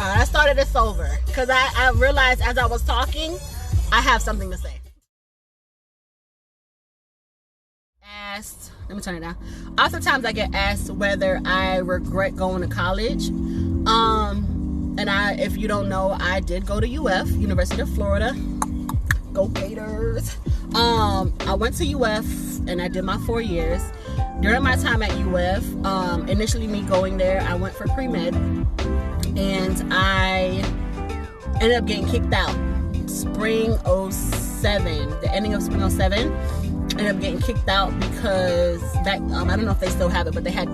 I started this over because I realized as I was talking, I have something to say. Let me turn it down. Oftentimes I get asked whether I regret going to college. And if you don't know, I did go to UF, University of Florida. Go Gators. I went to UF and I did my 4 years. During my time at UF, initially me going there, I went for pre-med and I ended up getting kicked out. Spring 07, the ending of spring 07. Ended up getting kicked out because that I don't know if they still have it, but they had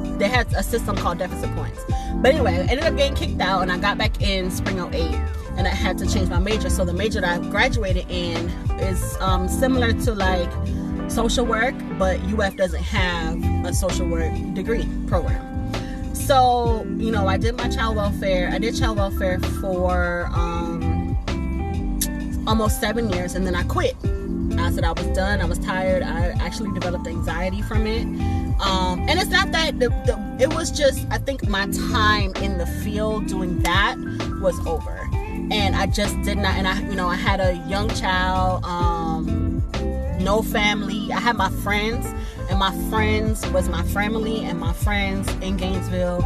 a system called deficit points. But anyway, I ended up getting kicked out and I got back in spring 08 and I had to change my major. So the major that I graduated in is similar to like social work, but UF doesn't have a social work degree program. So, you know, I did my child welfare. I did child welfare for almost 7 years and then I quit. I said I was done. I was tired. I actually developed anxiety from it. And it's not that it was just, I think my time in the field doing that was over. And I just did not, and I had a young child, no family. I had my friends, and my friends was my family, and my friends in Gainesville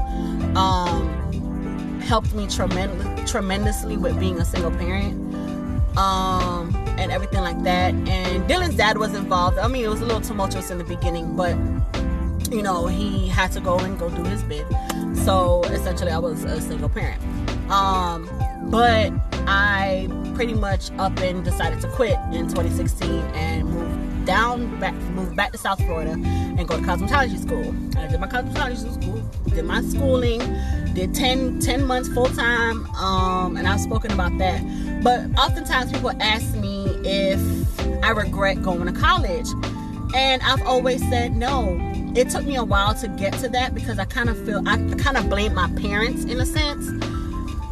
helped me tremendously with being a single parent. And everything like that. And Dylan's dad was involved. I mean, it was a little tumultuous in the beginning, but you know, he had to go do his bid. So essentially I was a single parent. But I pretty much up and decided to quit in 2016 and moved back to South Florida and go to cosmetology school. And I did my cosmetology school, did my schooling, did 10 months full time, and I've spoken about that. But oftentimes people ask me if I regret going to college, and I've always said no. It took me a while to get to that because I kind of blame my parents in a sense,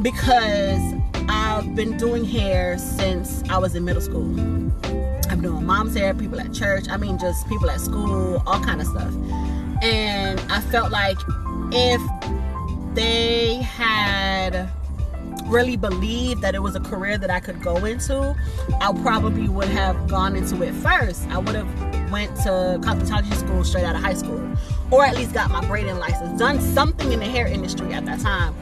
because I've been doing hair since I was in middle school. I'm doing mom's hair, people at church, I mean just people at school, all kind of stuff. And I felt like if they had really believed that it was a career that I could go into, I probably would have gone into it first. I would have went to cosmetology school straight out of high school, or at least got my braiding license, done something in the hair industry at that time,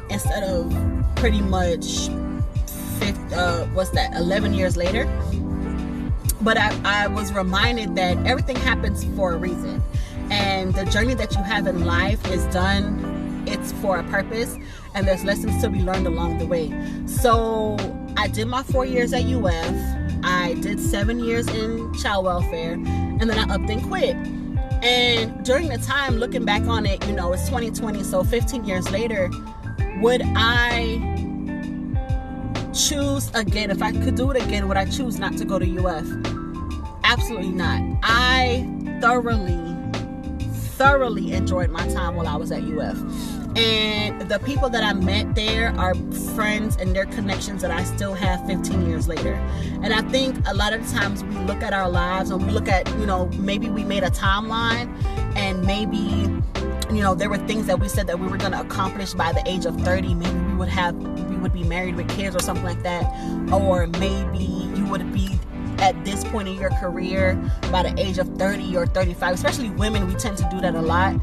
instead of pretty much 11 years later. But I was reminded that everything happens for a reason, and the journey that you have in life is done. It's for a purpose, and there's lessons to be learned along the way. So I did my 4 years at UF. I did 7 years in child welfare, and then I upped and quit. And during the time, looking back on it, you know, it's 2020, so 15 years later, would I choose again? If I could do it again, would I choose not to go to UF? Absolutely not. I thoroughly enjoyed my time while I was at UF. And the people that I met there are friends, and they're connections that I still have 15 years later. And I think a lot of the times we look at our lives and we look at, you know, maybe we made a timeline, and maybe, you know, there were things that we said that we were going to accomplish by the age of 30. Maybe we would be married with kids or something like that. Or maybe you would be at this point in your career by the age of 30 or 35. Especially women, we tend to do that a lot.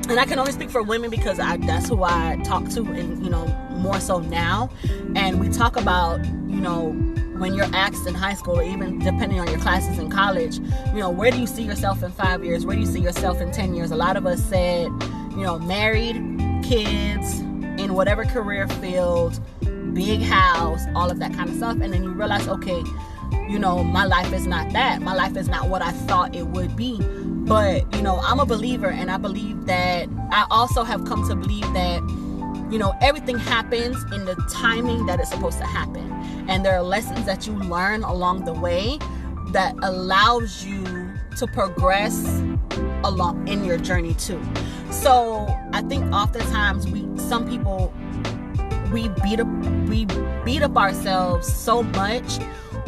And I can only speak for women because that's who I talk to, and, you know, more so now. And we talk about, you know, when you're asked in high school, or even depending on your classes in college, you know, where do you see yourself in 5 years? Where do you see yourself in 10 years? A lot of us said, you know, married, kids, in whatever career field, big house, all of that kind of stuff. And then you realize, okay, you know, my life is not that. My life is not what I thought it would be. But, you know, I'm a believer, and I believe that I also have come to believe that, you know, everything happens in the timing that it's supposed to happen. And there are lessons that you learn along the way that allows you to progress along in your journey too. So I think oftentimes some people beat up ourselves so much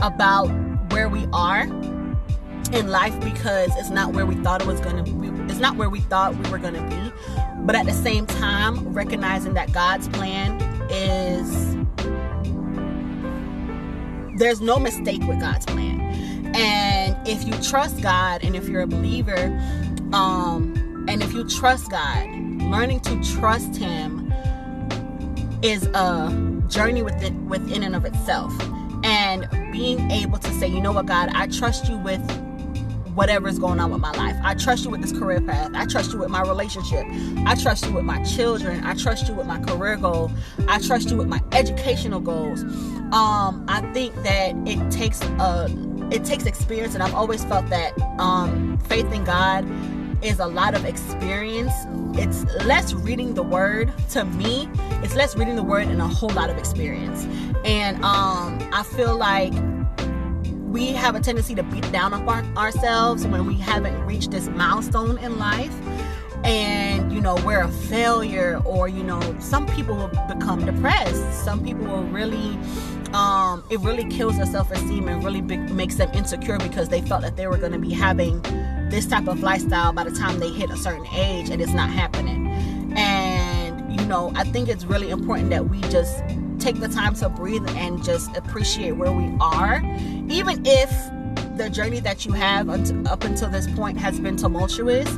about where we are in life because it's not where we thought it was going to be. It's not where we thought we were going to be. but at the same time recognizing that God's plan is, there's no mistake with God's plan. And if you trust God, and if you're a believer, and if you trust God, learning to trust Him is a journey within and of itself. And being able to say, you know what, God, I trust you with whatever's going on with my life. I trust you with this career path. I trust you with my relationship. I trust you with my children. I trust you with my career goal. I trust you with my educational goals. I think that it takes experience, and I've always felt that faith in God is a lot of experience. It's less reading the word. To me, it's less reading the word and a whole lot of experience. And I feel like we have a tendency to beat down on ourselves when we haven't reached this milestone in life, and we're a failure, or some people will become depressed. Some people will really it really kills their self-esteem and really makes them insecure because they felt that they were going to be having this type of lifestyle by the time they hit a certain age, and it's not happening. And I think it's really important that we just take the time to breathe and just appreciate where we are, even if the journey that you have up until this point has been tumultuous.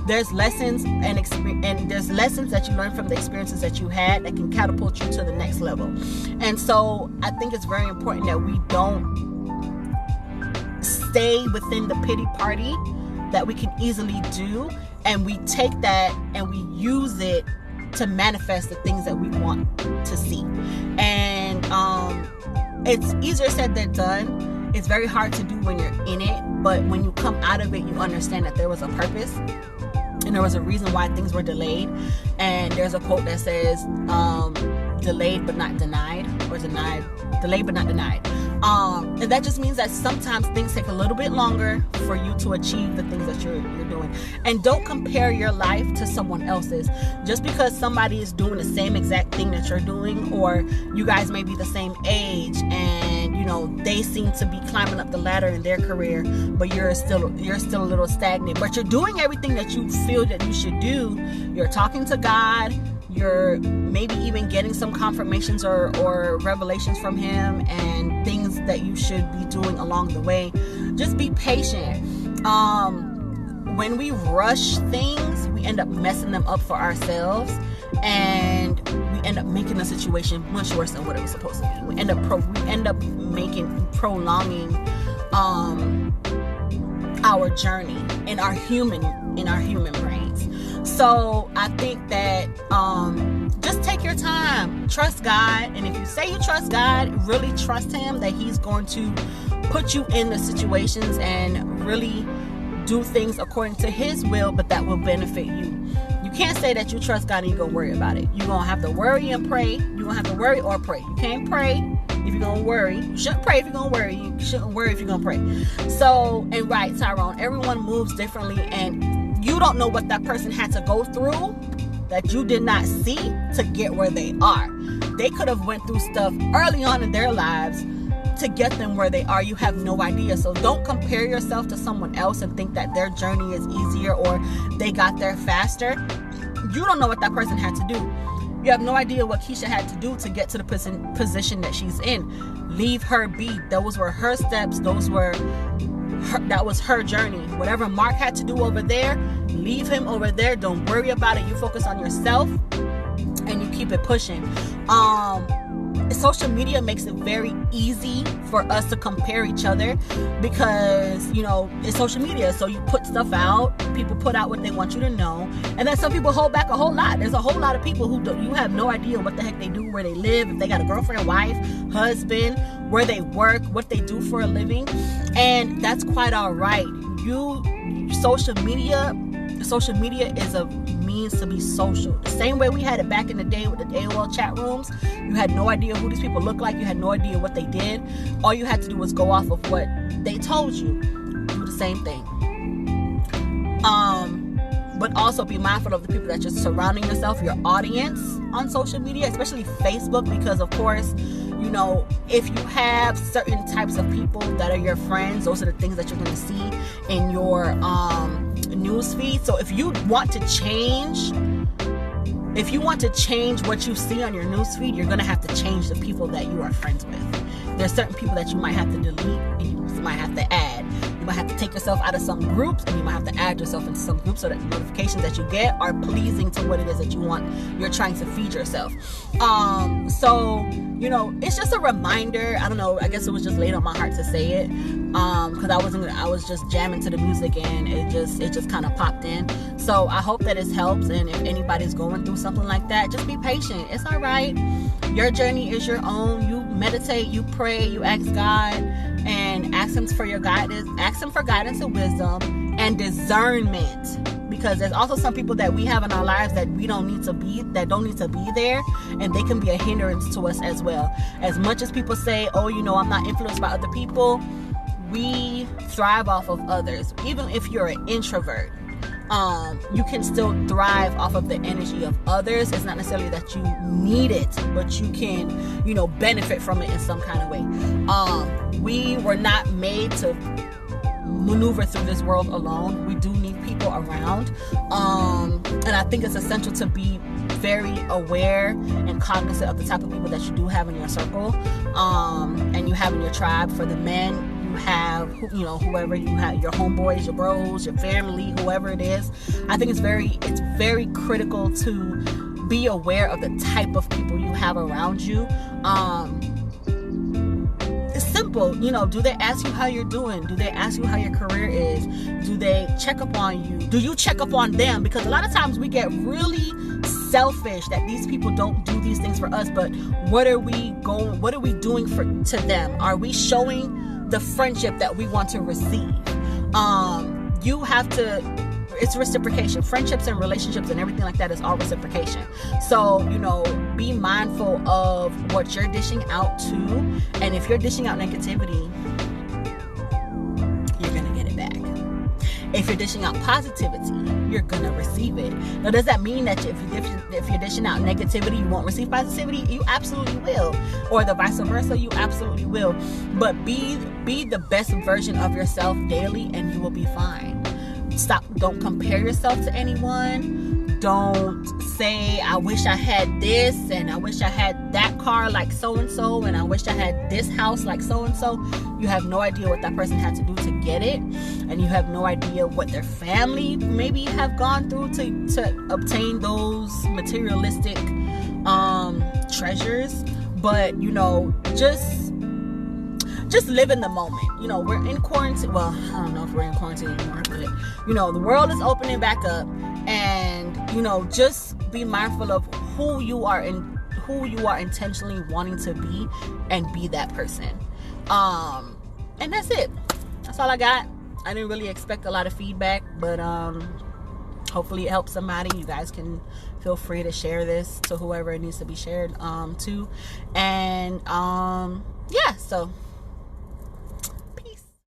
There's lessons and there's lessons that you learn from the experiences that you had that can catapult you to the next level. And so I think it's very important that we don't stay within the pity party that we can easily do, and we take that and we use it to manifest the things that we want to see. And it's easier said than done. It's very hard to do when you're in it, but when you come out of it, you understand that there was a purpose and there was a reason why things were delayed. And there's a quote that says, delayed but not denied, or delayed but not denied. And that just means that sometimes things take a little bit longer for you to achieve the things that you're doing. And don't compare your life to someone else's. Just because somebody is doing the same exact thing that you're doing, or you guys may be the same age, and they seem to be climbing up the ladder in their career, but you're still a little stagnant. But you're doing everything that you feel that you should do. You're talking to God. You're maybe even getting some confirmations or revelations from Him, and things that you should be doing along the way. Just be patient. When we rush things, we end up messing them up for ourselves, and we end up making the situation much worse than what it was supposed to be. We end up prolonging our journey in our human brains. So I think that just take your time, trust God, and if you say you trust God, really trust Him that He's going to put you in the situations and really do things according to His will, but that will benefit you. You can't say that you trust God and you're going to worry about it. You're going to have to worry and pray. You're going to have to worry or pray. You can't pray if you're going to worry. You shouldn't pray if you're going to worry. You shouldn't worry if you're going to pray. So, and right, Tyrone, everyone moves differently, and you don't know what that person had to go through that you did not see to get where they are. They could have went through stuff early on in their lives to get them where they are. You have no idea. So don't compare yourself to someone else and think that their journey is easier or they got there faster. You don't know what that person had to do. You have no idea what Keisha had to do to get to the position that she's in. Leave her be. Those were her steps. That was her journey. Whatever Mark had to do over there, leave him over there. Don't worry about it. You focus on yourself and you keep it pushing. Social media makes it very easy for us to compare each other because, it's social media. So you put stuff out, people put out what they want you to know. And then some people hold back a whole lot. There's a whole lot of people who you have no idea what the heck they do, where they live, if they got a girlfriend, wife, husband, where they work, what they do for a living. And that's quite all right. Social media is a means to be social. The same way we had it back in the day with the AOL chat rooms. You had no idea who these people looked like. You had no idea what they did. All you had to do was go off of what they told you. Do the same thing. But also be mindful of the people that you're surrounding yourself, your audience on social media, especially Facebook, because of course, if you have certain types of people that are your friends, those are the things that you're going to see in your news feed. So if you want to change if you want to change what you see on your newsfeed, you're going to have to change the people that you are friends with. There's certain people that you might have to delete and you might have to add. You might have to take yourself out of some groups and you might have to add yourself into some groups so that the notifications that you get are pleasing to what it is that you're trying to feed yourself. So, you know, it's just a reminder. I don't know, I guess it was just laid on my heart to say it, because I was just jamming to the music and it just kind of popped in. So I hope that it helps, and if anybody's going through something like that, just be patient. It's all right. Your journey is your own. You meditate, you pray, you ask God, and ask Him for your guidance. Ask Him for guidance and wisdom and discernment. Because there's also some people that we have in our lives that don't need to be there, and they can be a hindrance to us as well. As much as people say, oh, you know, I'm not influenced by other people, we thrive off of others. Even if you're an introvert, you can still thrive off of the energy of others. It's not necessarily that you need it, but you can, you know, benefit from it in some kind of way. We were not made to maneuver through this world alone. We do need people around, and I think it's essential to be very aware and cognizant of the type of people that you do have in your circle, and you have in your tribe. For the men, you have, you know, whoever you have, your homeboys, your bros, your family, whoever it is. I think it's very critical to be aware of the type of people you have around you. It's simple, you know. Do they ask you how you're doing? Do they ask you how your career is? Do they check up on you? Do you check up on them? Because a lot of times we get really selfish that these people don't do these things for us, but what are we doing to them? Are we showing the friendship that we want to receive? You have to, it's reciprocation. Friendships and relationships and everything like that is all reciprocation. So, you know, be mindful of what you're dishing out to, and if you're dishing out negativity, you're gonna get it back. If you're dishing out positivity, you're gonna receive it. Now, does that mean that if you're dishing out negativity, you won't receive positivity? You absolutely will. Or the vice versa, you absolutely will. But be the best version of yourself daily, and you will be fine. Don't compare yourself to anyone. Don't say, I wish I had this, and I wish I had that car like so-and-so, and I wish I had this house like so-and-so. You have no idea what that person had to do to get it, and you have no idea what their family maybe have gone through to obtain those materialistic treasures. But, you know, just live in the moment. You know, we're in quarantine. Well, I don't know if we're in quarantine anymore, but, you know, the world is opening back up, and, you know, just be mindful of who you are intentionally wanting to be, and be that person. And that's it. That's all I got. I didn't really expect a lot of feedback, but hopefully it helps somebody. You guys can feel free to share this to whoever it needs to be shared to. And yeah, so